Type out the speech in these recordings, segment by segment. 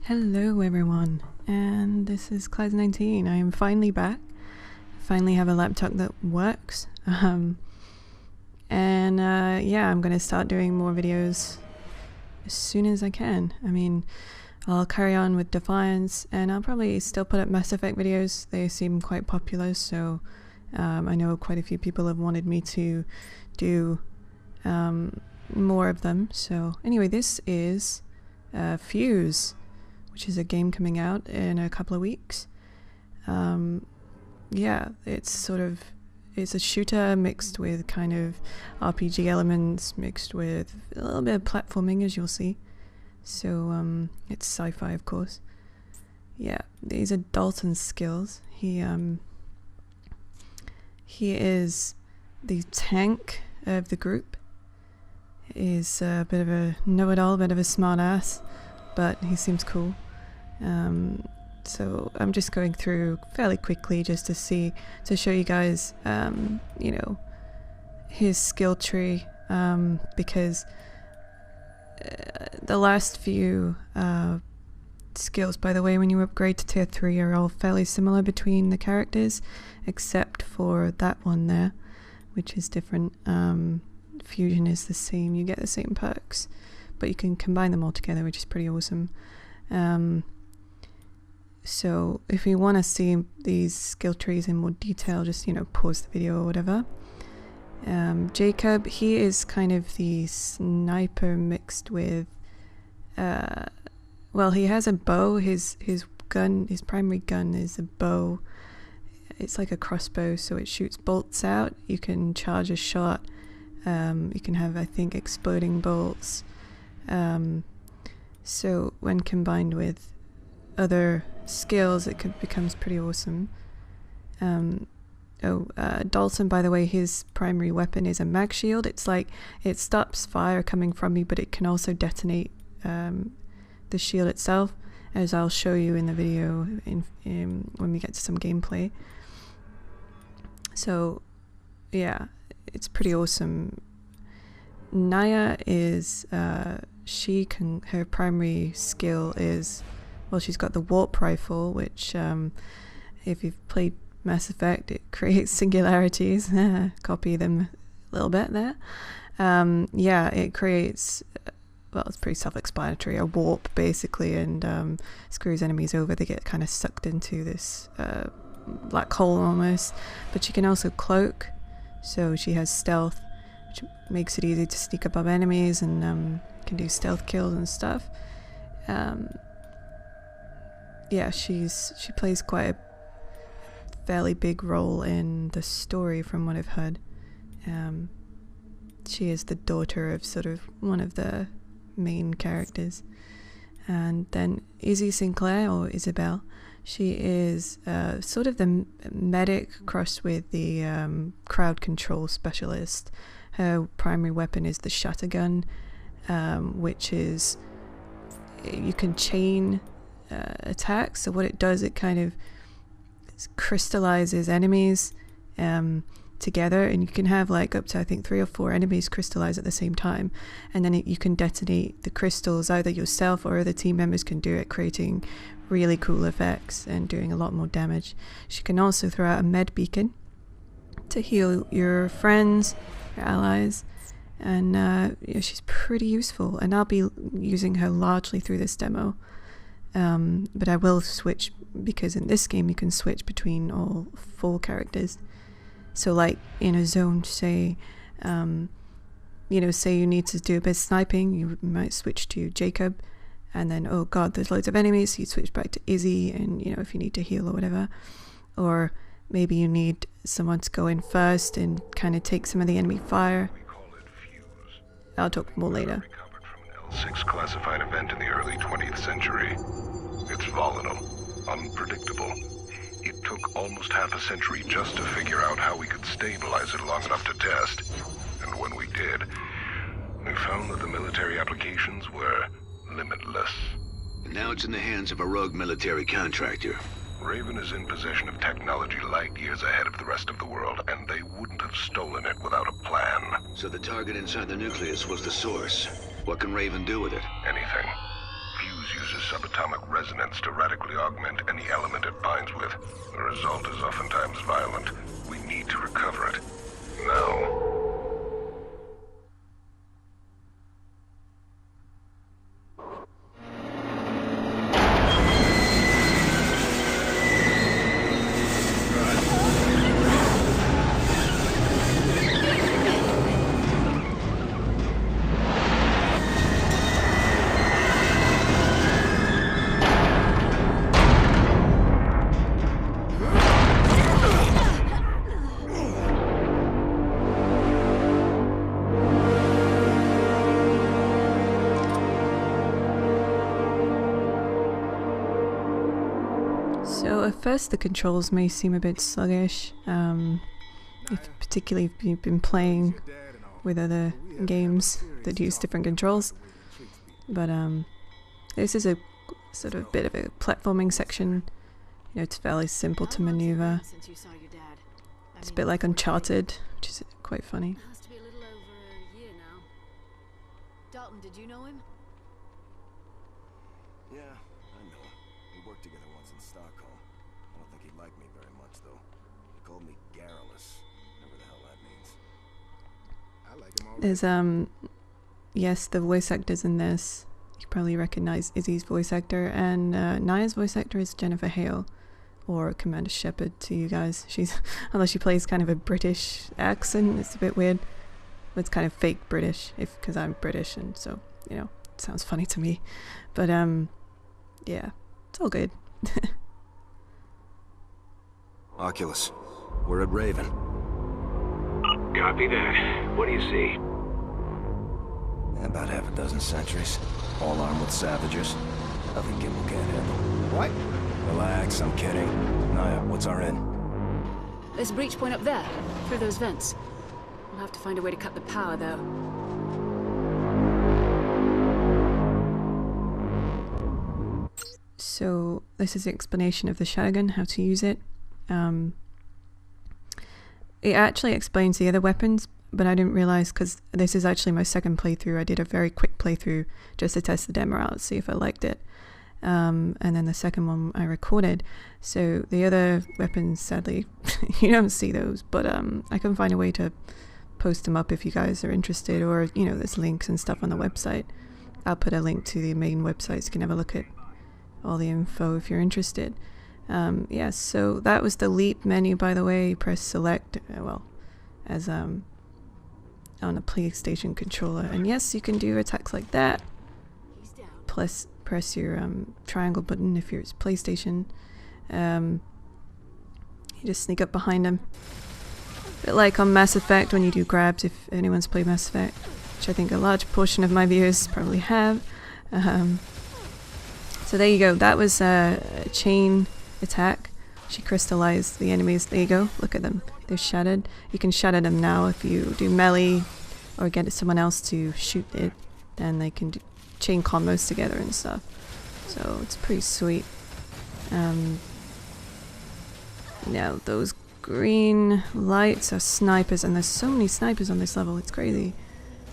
Hello everyone, and this is Claz 19. I am finally back. Finally have a laptop that works. Yeah, I'm gonna start doing more videos as soon as I can. I mean, I'll carry on with Defiance, and I'll probably still put up Mass Effect videos. They seem quite popular, so I know quite a few people have wanted me to do more of them. So anyway, this is Fuse, which is a game coming out in a couple of weeks. Yeah, it's a shooter mixed with kind of RPG elements, mixed with a little bit of platforming, as you'll see. So it's sci-fi, of course. Yeah, these are Dalton's skills. He is the tank of the group. He's a bit of a know-it-all, a bit of a smart ass, but he seems cool. So I'm just going through fairly quickly just to show you guys, you know, his skill tree, because the last few skills, by the way, when you upgrade to tier 3 are all fairly similar between the characters, except for that one there, which is different. Fusion is the same, you get the same perks, but you can combine them all together, which is pretty awesome. So if you want to see these skill trees in more detail, just, you know, pause the video or whatever. Jacob, he is kind of the sniper mixed with, well, he has a bow. His gun, his primary gun is a bow. It's like a crossbow, so it shoots bolts out. You can charge a shot. You can have, I think, exploding bolts. So when combined with other skills, it becomes pretty awesome. Dalton, by the way, his primary weapon is a mag shield. It's like, it stops fire coming from you, but it can also detonate the shield itself, as I'll show you in the video when we get to some gameplay. So yeah, it's pretty awesome. Naya is her primary skill is, well, she's got the warp rifle, which if you've played Mass Effect, it creates singularities. Copy them a little bit there. Yeah, it creates, well, it's pretty self-explanatory, a warp basically, and screws enemies over. They get kind of sucked into this black hole almost. But she can also cloak, so she has stealth, which makes it easy to sneak above enemies, and can do stealth kills and stuff. Yeah, she plays quite a fairly big role in the story from what I've heard. She is the daughter of sort of one of the main characters. And then Izzy Sinclair, or Isabel, she is sort of the medic crossed with the crowd control specialist. Her primary weapon is the shatter gun, which is, you can chain attacks. So what it does, it kind of crystallizes enemies together, and you can have like up to, I think, 3 or 4 enemies crystallize at the same time, and then you can detonate the crystals. Either yourself or other team members can do it, creating really cool effects and doing a lot more damage. She can also throw out a med beacon to heal your friends, your allies, and yeah, she's pretty useful, and I'll be using her largely through this demo. But I will switch, because in this game you can switch between all 4 characters. So like in a zone, say, you know, say you need to do a bit of sniping, you might switch to Jacob, and then, oh god, there's loads of enemies, so you switch back to Izzy, and, you know, if you need to heal or whatever. Or maybe you need someone to go in first and kind of take some of the enemy fire. I'll talk more later. L6 classified event in the early 20th century. It's volatile, unpredictable. It took almost half a century just to figure out how we could stabilize it long enough to test. And when we did, we found that the military applications were limitless. And now it's in the hands of a rogue military contractor. Raven is in possession of technology light years ahead of the rest of the world, and they wouldn't have stolen it without a plan. So the target inside the nucleus was the source. What can Raven do with it? Anything. Fuse uses subatomic resonance to radically augment any element it binds with. The result is oftentimes violent. We need to recover it. Now. So at first the controls may seem a bit sluggish, particularly if you've been playing with other games that use different controls, but this is a sort of bit of a platforming section. You know, it's fairly simple to maneuver. It's a bit like Uncharted, which is quite funny. Has to be a little over a year now. Dalton, did you know him? Yeah, I know him. We worked together once in Stockholm. I don't think he liked me very much, though. He called me garrulous, whatever the hell that means. I like him already. There's yes, the voice actors in this, you probably recognize Izzy's voice actor, and Naya's voice actor is Jennifer Hale, or Commander Shepard to you guys. She's, although she plays kind of a British accent, it's a bit weird. But it's kind of fake British, because I'm British, and so, you know, it sounds funny to me. But yeah, it's all good. Oculus, we're at Raven. Copy that. What do you see? About half a dozen sentries, all armed with Savagers. Nothing Gimbal can't handle. What? Relax, I'm kidding. Naya, what's our in? There's a breach point up there, through those vents. We'll have to find a way to cut the power, though. So this is the explanation of the shotgun, how to use it. It actually explains the other weapons, but I didn't realize, because this is actually my second playthrough. I did a very quick playthrough just to test the demo out, see if I liked it. And then the second one I recorded. So the other weapons, sadly, you don't see those, but I can find a way to post them up if you guys are interested, or, you know, there's links and stuff on the website. I'll put a link to the main website so you can have a look at all the info if you're interested. Yeah, so that was the leap menu, by the way. You press select, well, as on a PlayStation controller, and yes, you can do attacks like that. Plus press your triangle button if you're PlayStation. You just sneak up behind them, a bit like on Mass Effect when you do grabs, if anyone's played Mass Effect, which I think a large portion of my viewers probably have. So there you go, that was a chain attack. She crystallized the enemies. There you go, look at them, they're shattered. You can shatter them now if you do melee or get someone else to shoot it, then they can chain combos together and stuff. So it's pretty sweet. Now those green lights are snipers, and there's so many snipers on this level, it's crazy.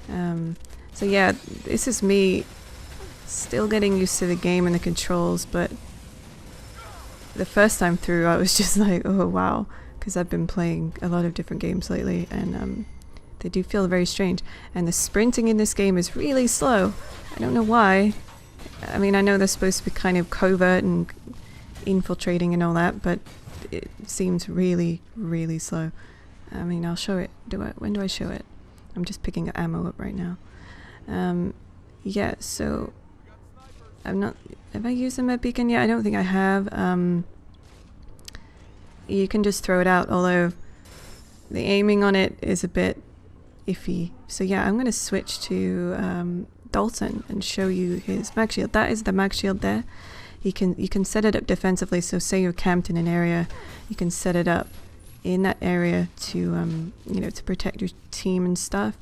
So yeah, this is me still getting used to the game and the controls, but the first time through I was just like, oh wow, because I've been playing a lot of different games lately, and they do feel very strange. And the sprinting in this game is really slow. I don't know why. I mean, I know they're supposed to be kind of covert and infiltrating and all that, but it seems really, really slow. I mean, I'll show it. When do I show it? I'm just picking ammo up right now. Yeah, so I'm not... Have I used the med beacon yet? I don't think I have. You can just throw it out, although the aiming on it is a bit iffy. So yeah, I'm going to switch to Dalton and show you his mag shield. That is the mag shield there. You can set it up defensively, so say you're camped in an area, you can set it up in that area to you know, to protect your team and stuff.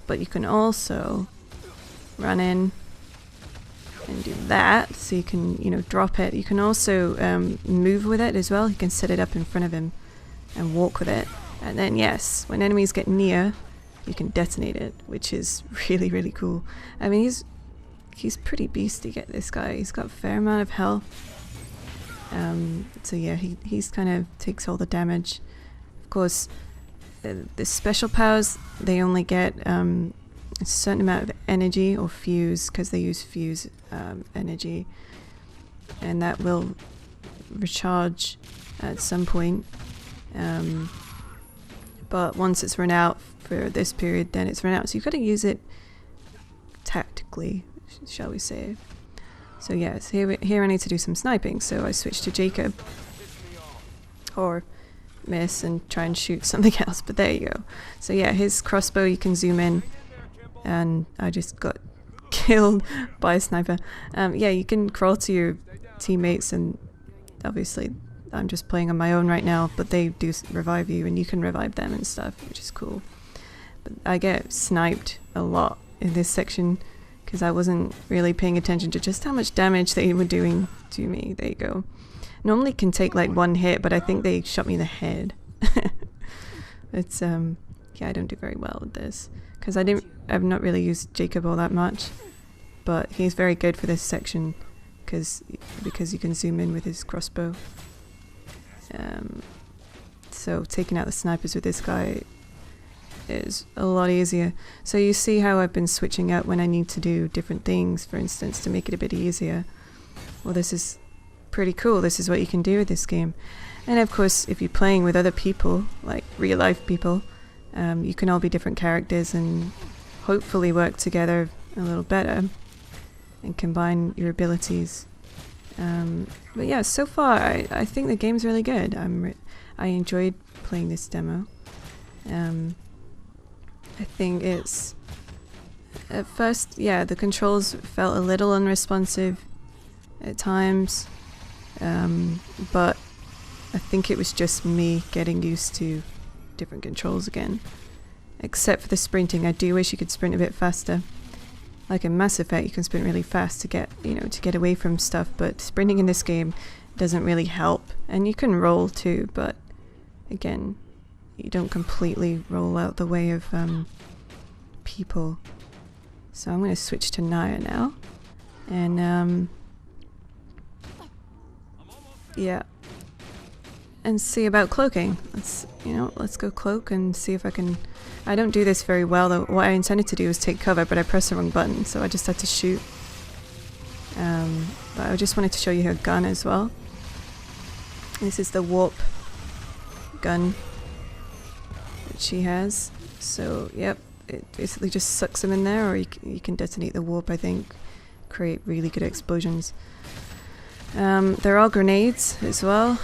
But you can also run in and do that, so you can, you know, drop it. You can also move with it as well. You can set it up in front of him and walk with it, and then yes, when enemies get near, you can detonate it, which is really, really cool. I mean, he's pretty beastly, get this guy. He's got a fair amount of health. So yeah, he's kind of takes all the damage. Of course, the special powers, they only get a certain amount of energy or fuse, because they use fuse energy, and that will recharge at some point. But once it's run out for this period, then it's run out. So you've got to use it tactically, shall we say. So yes, here I need to do some sniping, so I switch to Jacob. Or miss and try and shoot something else, but there you go. So yeah, his crossbow, you can zoom in, and I just got killed by a sniper. Yeah, you can crawl to your teammates, and obviously I'm just playing on my own right now, but they do revive you, and you can revive them and stuff, which is cool. But I get sniped a lot in this section, because I wasn't really paying attention to just how much damage they were doing to me. There you go. Normally can take like one hit, but I think they shot me in the head. It's yeah, I don't do very well with this, because I've not really used Jacob all that much, but he's very good for this section because you can zoom in with his crossbow. So taking out the snipers with this guy is a lot easier. So you see how I've been switching out when I need to do different things, for instance, to make it a bit easier. Well, this is pretty cool. This is what you can do with this game. And of course, if you're playing with other people, like real life people, you can all be different characters and hopefully work together a little better and combine your abilities. But yeah, so far I think the game's really good. I enjoyed playing this demo. I think it's, at first, yeah, the controls felt a little unresponsive at times, but I think it was just me getting used to different controls again. Except for the sprinting, I do wish you could sprint a bit faster. Like in Mass Effect, you can sprint really fast to get, to get away from stuff, but sprinting in this game doesn't really help. And you can roll too, but again, you don't completely roll out the way of people. So I'm going to switch to Naya now, and yeah, and see about cloaking. Let's go cloak and see if I can. I don't do this very well though. What I intended to do was take cover, but I pressed the wrong button, so I just had to shoot. But I just wanted to show you her gun as well. This is the warp gun that she has. So yep, it basically just sucks them in there, or you can detonate the warp, I think, create really good explosions. They're all grenades as well.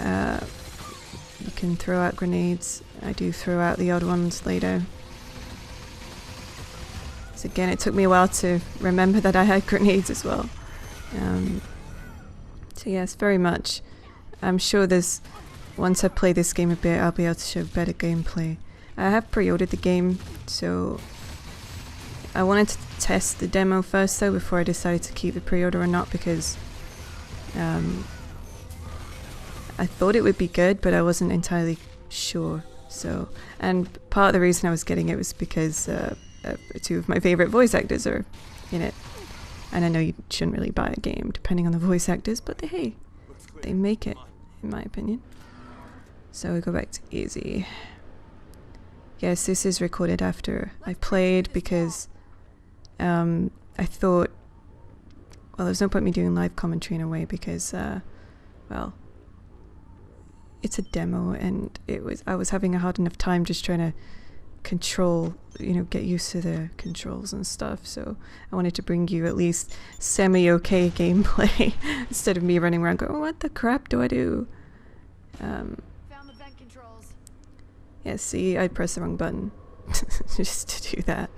You can throw out grenades. I do throw out the odd ones later. So again, it took me a while to remember that I had grenades as well. So yes, very much. I'm sure once I play this game a bit, I'll be able to show better gameplay. I have pre-ordered the game, so I wanted to test the demo first though before I decided to keep the pre-order or not, because I thought it would be good, but I wasn't entirely sure. So, and part of the reason I was getting it was because two of my favorite voice actors are in it. And I know you shouldn't really buy a game depending on the voice actors, but hey, they make it, in my opinion. So we go back to easy. Yes, this is recorded after I played, because I thought, well, there's no point me doing live commentary in a way, because well, it's a demo, and I was having a hard enough time just trying to control, get used to the controls and stuff. So I wanted to bring you at least semi-okay gameplay instead of me running around going, what the crap do I do? Found the vent controls. Yeah, see, I pressed the wrong button just to do that.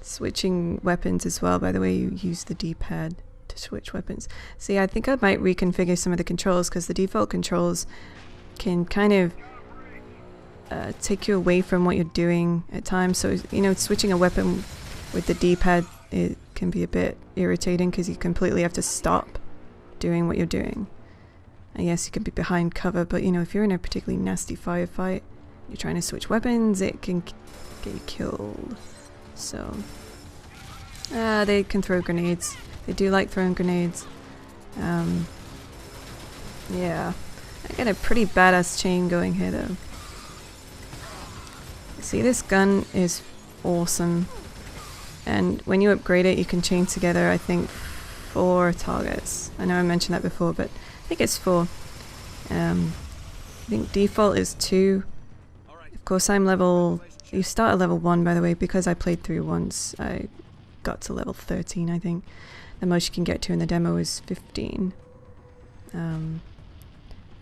Switching weapons as well, by the way, you use the D-pad to switch weapons. See, I think I might reconfigure some of the controls, because the default controls can kind of take you away from what you're doing at times. So, switching a weapon with the D-pad, it can be a bit irritating, because you completely have to stop doing what you're doing. And yes, you can be behind cover, but if you're in a particularly nasty firefight, you're trying to switch weapons, it can get you killed. So They can throw grenades. They do like throwing grenades. Yeah. I got a pretty badass chain going here though. See, this gun is awesome. And when you upgrade it, you can chain together, I think, 4 targets. I know I mentioned that before, but I think it's 4. I think default is 2. Of course, I'm level... You start at level 1, by the way, because I played through once. I got to level 13, I think. The most you can get to in the demo is 15.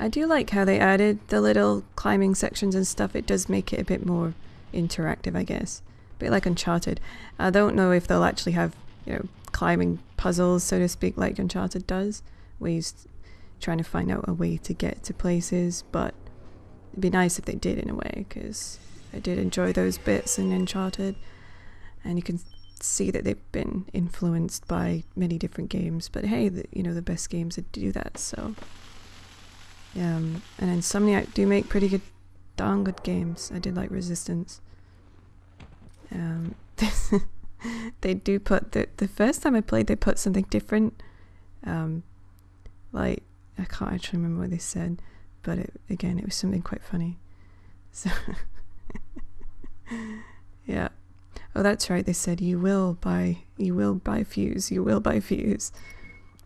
I do like how they added the little climbing sections and stuff. It does make it a bit more interactive, I guess. A bit like Uncharted. I don't know if they'll actually have, you know, climbing puzzles, so to speak, like Uncharted does, where you're trying to find out a way to get to places, but it'd be nice if they did in a way, because I did enjoy those bits in Uncharted, and you can see that they've been influenced by many different games, but hey, you know, the best games that do that, so... and Insomniac do make pretty good, darn good games. I did like Resistance. They do put, the first time I played they put something different, like, I can't actually remember what they said, but again, it was something quite funny. So, yeah. Oh, that's right, they said, you will buy fuse, you will buy fuse.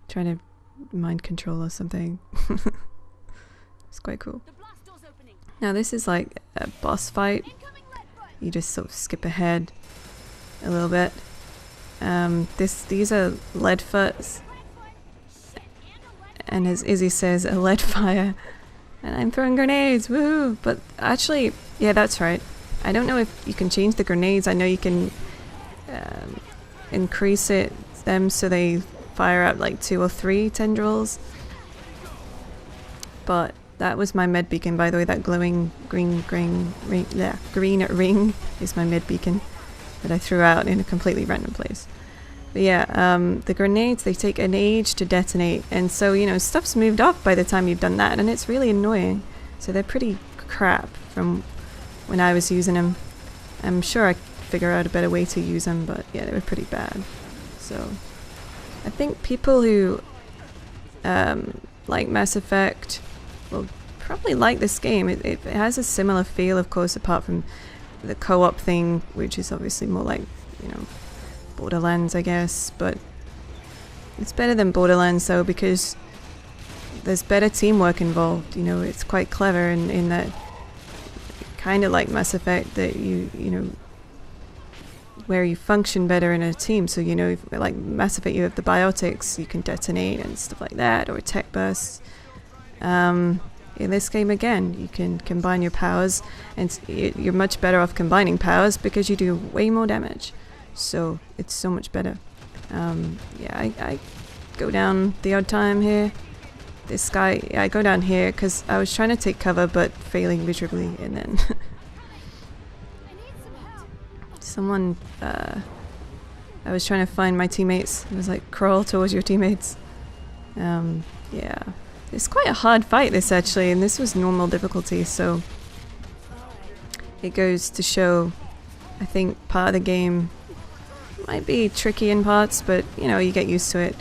Trying to mind control or something. It's quite cool. Now this is like a boss fight. You just sort of skip ahead a little bit. These are lead foots. And as Izzy says, a lead fire. And I'm throwing grenades, woohoo! But actually, yeah, that's right. I don't know if you can change the grenades. I know you can increase them so they fire out like 2 or 3 tendrils. But that was my med beacon, by the way. That glowing green ring is my med beacon that I threw out in a completely random place. But yeah, the grenades, they take an age to detonate, and so, you know, stuff's moved off by the time you've done that, and it's really annoying. So they're pretty crap from when I was using them. I'm sure I could figure out a better way to use them, but yeah, they were pretty bad. So I think people who like Mass Effect will probably like this game. It has a similar feel, of course, apart from the co-op thing, which is obviously more like, you know, Borderlands, I guess, but it's better than Borderlands though, because there's better teamwork involved. You know, it's quite clever in that, kind of like Mass Effect, that you know, where you function better in a team. So, you know, if, like Mass Effect, you have the biotics, you can detonate and stuff like that, or tech bursts. In this game, again, you can combine your powers, and you're much better off combining powers because you do way more damage. So it's so much better. Yeah, I go down the odd time here. This guy, yeah, I go down here because I was trying to take cover but failing miserably, and then someone, I was trying to find my teammates. It was like, crawl towards your teammates. Yeah, it's quite a hard fight, this, actually, and this was normal difficulty, so it goes to show, I think part of the game might be tricky in parts, but you know, you get used to it.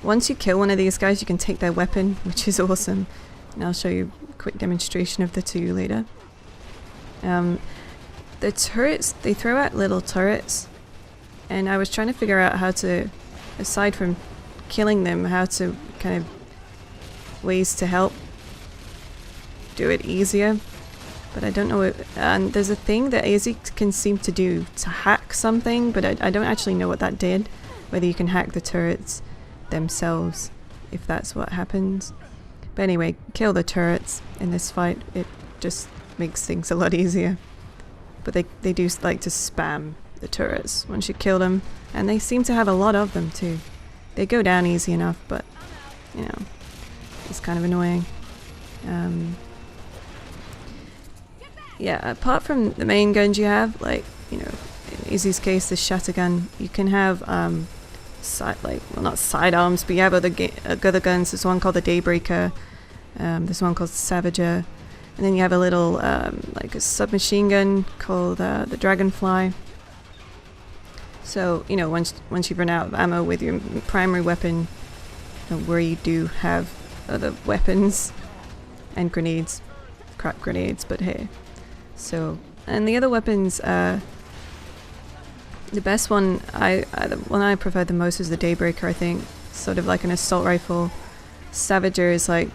Once you kill one of these guys, you can take their weapon, which is awesome, and I'll show you a quick demonstration of the 2 later. The turrets, they throw out little turrets, and I was trying to figure out how to, aside from killing them, how to kind of ways to help do it easier. But I don't know what, and there's a thing that Izzy can seem to do to hack something, but I don't actually know what that did. Whether you can hack the turrets themselves, if that's what happens. But anyway, kill the turrets in this fight. It just makes things a lot easier. But they do like to spam the turrets once you kill them, and they seem to have a lot of them too. They go down easy enough, but you know, it's kind of annoying. Yeah, apart from the main guns you have, like, you know, in Izzy's case, the shatter gun, you can have, not sidearms, but you have other guns. There's one called the Daybreaker, there's one called Savager, and then you have a little, like a submachine gun called the Dragonfly. So, you know, once you've run out of ammo with your primary weapon, where you do have other weapons and grenades, crap grenades, but hey. So, and the other weapons, the best one, the one I prefer the most is the Daybreaker, I think. Sort of like an assault rifle. Savager is like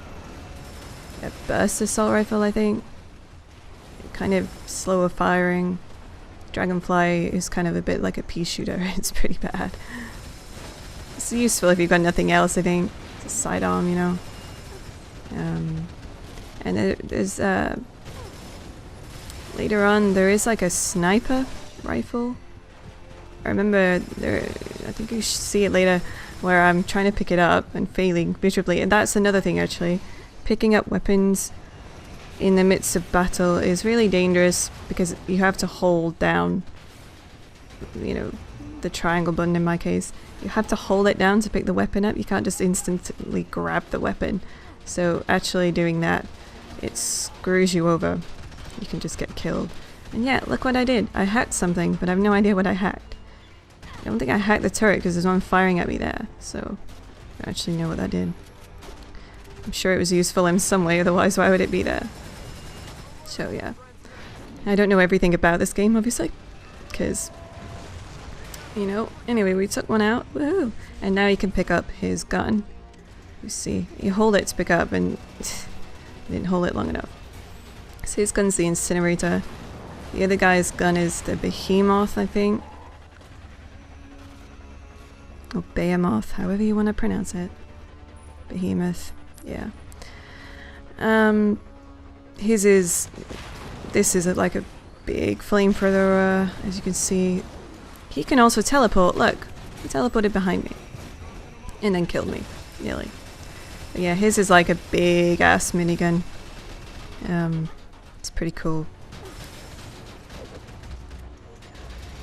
a burst assault rifle, I think. Kind of slower firing. Dragonfly is kind of a bit like a pea shooter. It's pretty bad. It's useful if you've got nothing else, I think. It's a sidearm, you know. And there's later on there is like a sniper rifle. I remember there, I think you should see it later, where I'm trying to pick it up and failing miserably. And that's another thing actually. Picking up weapons in the midst of battle is really dangerous because you have to hold down, you know, the triangle button in my case. You have to hold it down to pick the weapon up. You can't just instantly grab the weapon. So actually doing that, it screws you over. You can just get killed. And yeah, look what I did. I hacked something, but I have no idea what I hacked. I don't think I hacked the turret because there's one firing at me there. So I actually know what I did. I'm sure it was useful in some way, otherwise why would it be there? So yeah. I don't know everything about this game, obviously. Because, you know, anyway, we took one out. Woohoo! And now you can pick up his gun. You see, you hold it to pick up and didn't hold it long enough. So his gun's the incinerator. The other guy's gun is the behemoth, I think. Or behemoth, however you want to pronounce it. Behemoth, yeah. His is... This is like a big flamethrower, as you can see. He can also teleport, look. He teleported behind me. And then killed me, nearly. But yeah, his is like a big ass minigun. It's pretty cool.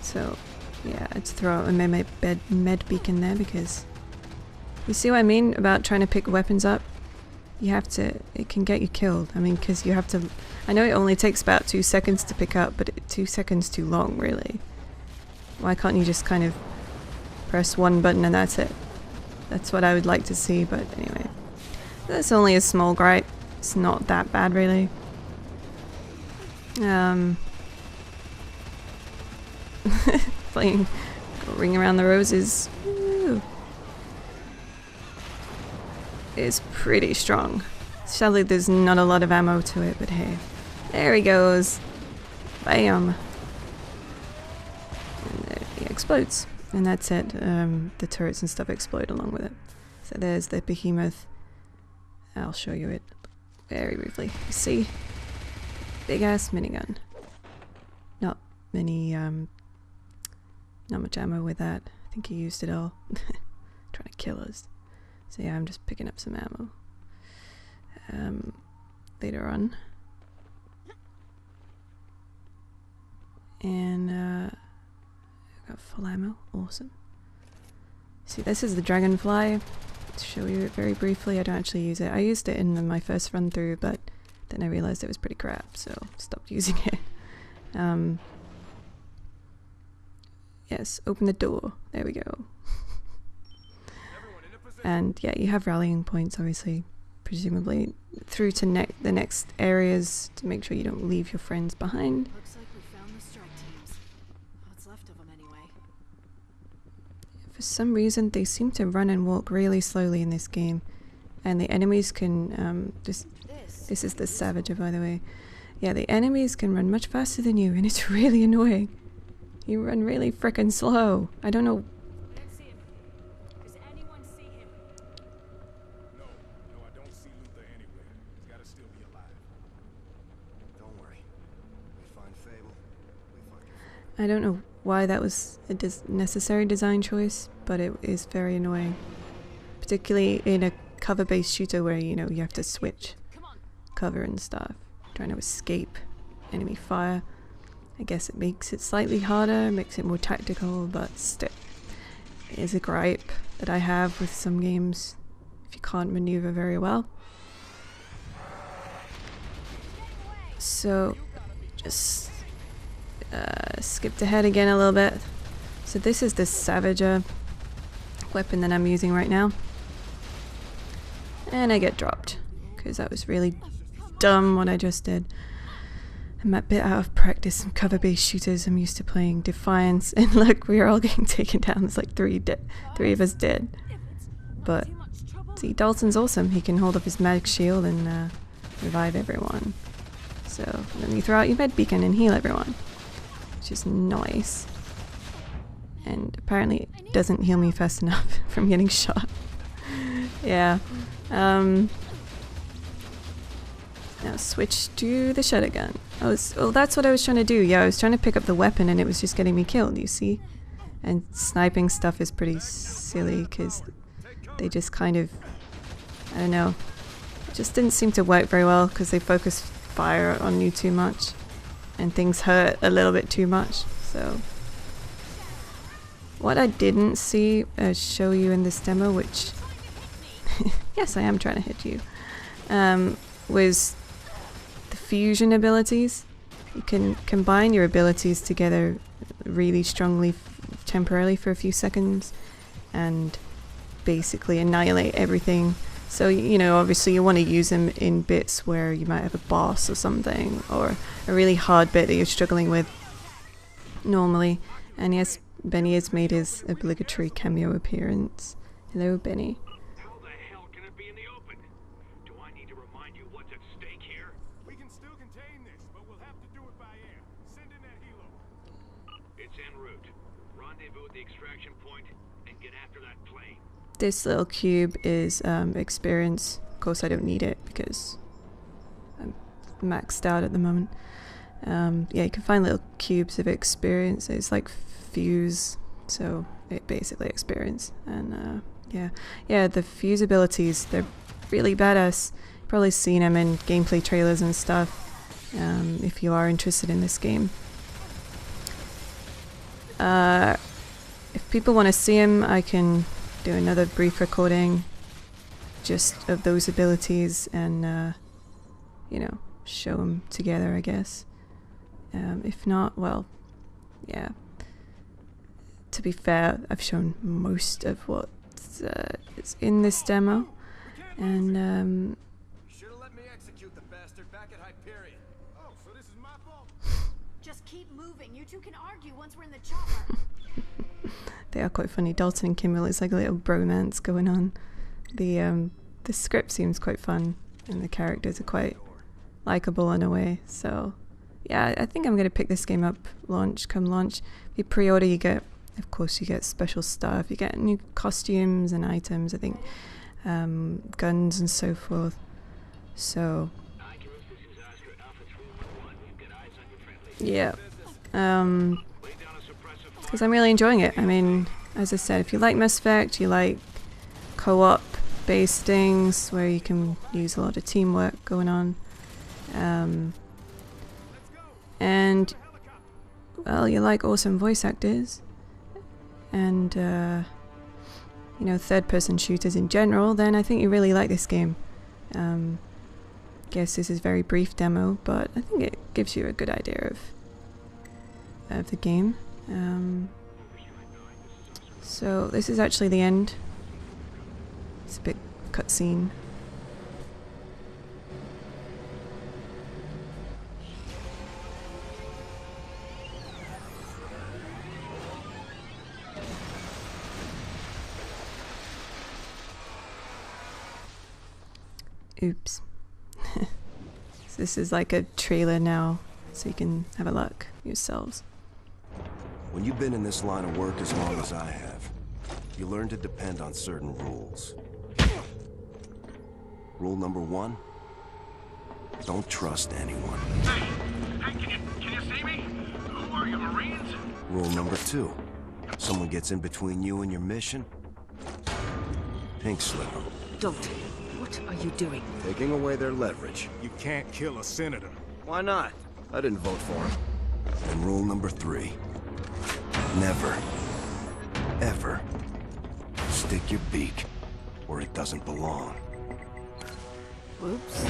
So, yeah, let's throw out a med beacon there because... You see what I mean about trying to pick weapons up? You have to... It can get you killed. I mean, because you have to... I know it only takes about 2 seconds to pick up, but 2 seconds too long, really. Why can't you just kind of press one button and that's it? That's what I would like to see, but anyway. That's only a small gripe. It's not that bad, really. Playing Ring Around the Roses. Woo. Is pretty strong. Sadly, there's not a lot of ammo to it, but hey. There he goes. Bam. And he explodes. And that's it. The turrets and stuff explode along with it. So there's the behemoth. I'll show you it very briefly. You see? Big ass minigun. Not many, not much ammo with that. I think he used it all. Trying to kill us. So yeah, I'm just picking up some ammo. Later on. And, I've got full ammo. Awesome. See, this is the dragonfly. To show you it very briefly, I don't actually use it. I used it in my first run through, but then I realized it was pretty crap, so stopped using it. Yes, open the door. There we go. And yeah, you have rallying points, obviously, presumably, through to the next areas to make sure you don't leave your friends behind. Looks like we found the strike teams. What's left of them anyway? For some reason, they seem to run and walk really slowly in this game, and the enemies can This is the Savager, by the way. Yeah, the enemies can run much faster than you, and it's really annoying. You run really frickin' slow. I don't know. We don't see him. Does anyone see him? No, I don't see Luther anywhere. He's gotta still be alive. Don't worry. We find Fable. We find your... I don't know why that was a necessary design choice, but it is very annoying. Particularly in a cover-based shooter where, you know, you have to switch cover and stuff. Trying to escape enemy fire. I guess it makes it slightly harder, makes it more tactical, but still. It is a gripe that I have with some games if you can't maneuver very well. So, just skipped ahead again a little bit. So this is the Savager weapon that I'm using right now. And I get dropped, because that was really dumb what I just did. I'm a bit out of practice in cover-based shooters. I'm used to playing Defiance, and look, we are all getting taken down. There's like three of us dead. But see, Dalton's awesome. He can hold up his mag shield and revive everyone. So then you throw out your med beacon and heal everyone, which is nice. And apparently it doesn't heal me fast enough from getting shot. Yeah. Now switch to the shotgun. Well, that's what I was trying to do. Yeah, I was trying to pick up the weapon and it was just getting me killed, you see? And sniping stuff is pretty silly because they just kind of, I don't know, it just didn't seem to work very well because they focus fire on you too much and things hurt a little bit too much. So what I didn't see show you in this demo, which yes, I am trying to hit you, was the fusion abilities. You can combine your abilities together really strongly temporarily for a few seconds and basically annihilate everything. So, you know, obviously you want to use them in bits where you might have a boss or something, or a really hard bit that you're struggling with normally. And yes, Benny has made his obligatory cameo appearance. Hello, Benny. How the hell can it be in the open? Do I need to remind you what's at stake here? We can still contain this, but we'll have to do it by air. Send in that helo. It's en route. Rendezvous at the extraction point and get after that plane. This little cube is experience. Of course I don't need it because I'm maxed out at the moment. Yeah, you can find little cubes of experience. It's like fuse, so it basically experience. And yeah, the fuse abilities, they're really badass. You've probably seen them in gameplay trailers and stuff, if you are interested in this game. If people want to see them, I can do another brief recording just of those abilities and you know, show them together, I guess. If not, well, yeah, to be fair, I've shown most of what is in this demo, and You should have let me execute the bastard back at Hyperion. Oh, so this is my fault? Just keep moving. You two can argue once we're in the chopper. they are quite funny. Dalton and Kimmel, it's like a little bromance going on. The script seems quite fun, and the characters are quite likable in a way. So yeah, I think I'm gonna pick this game up come launch. If you pre-order, you get, of course, you get special stuff. You get new costumes and items, I think, guns and so forth. So yeah, because I'm really enjoying it. I mean, as I said, if you like Mass Effect, you like co-op based things where you can use a lot of teamwork going on, and well, you like awesome voice actors and you know, third-person shooters in general, then I think you really like this game. Guess this is a very brief demo, but I think it gives you a good idea of the game. So this is actually the end. It's a bit cutscene. Oops. So this is like a trailer now, so you can have a look yourselves. When you've been in this line of work as long as I have, you learn to depend on certain rules. Rule number 1, don't trust anyone. Hey, can you see me? Who are you, Marines? Rule number 2, someone gets in between you and your mission, pink slip them. Dalton, what are you doing? Taking away their leverage. You can't kill a senator. Why not? I didn't vote for him. And rule number 3, never, ever stick your beak where it doesn't belong. Whoops.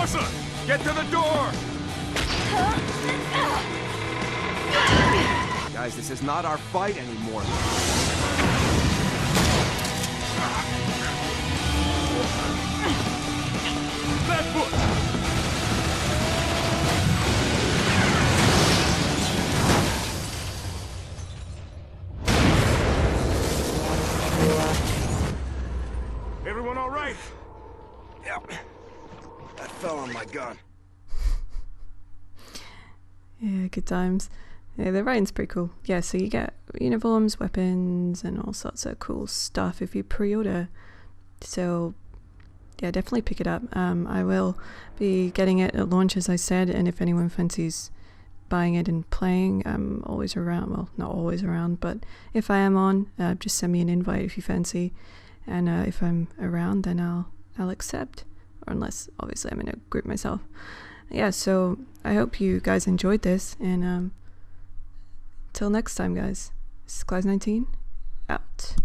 Rosa! Get to the door! Guys, this is not our fight anymore. That foot! Everyone all right? Yep. That fell on my gun. Yeah, good times. Yeah, the writing's pretty cool. Yeah, so you get uniforms, weapons, and all sorts of cool stuff if you pre-order. So yeah, definitely pick it up. I will be getting it at launch, as I said, and if anyone fancies buying it and playing, I'm always around. Well, not always around, but if I am on, just send me an invite if you fancy, and if I'm around, then I'll accept, or unless obviously I'm in a group myself. Yeah, so I hope you guys enjoyed this, and till next time, guys. This is Claz19 out.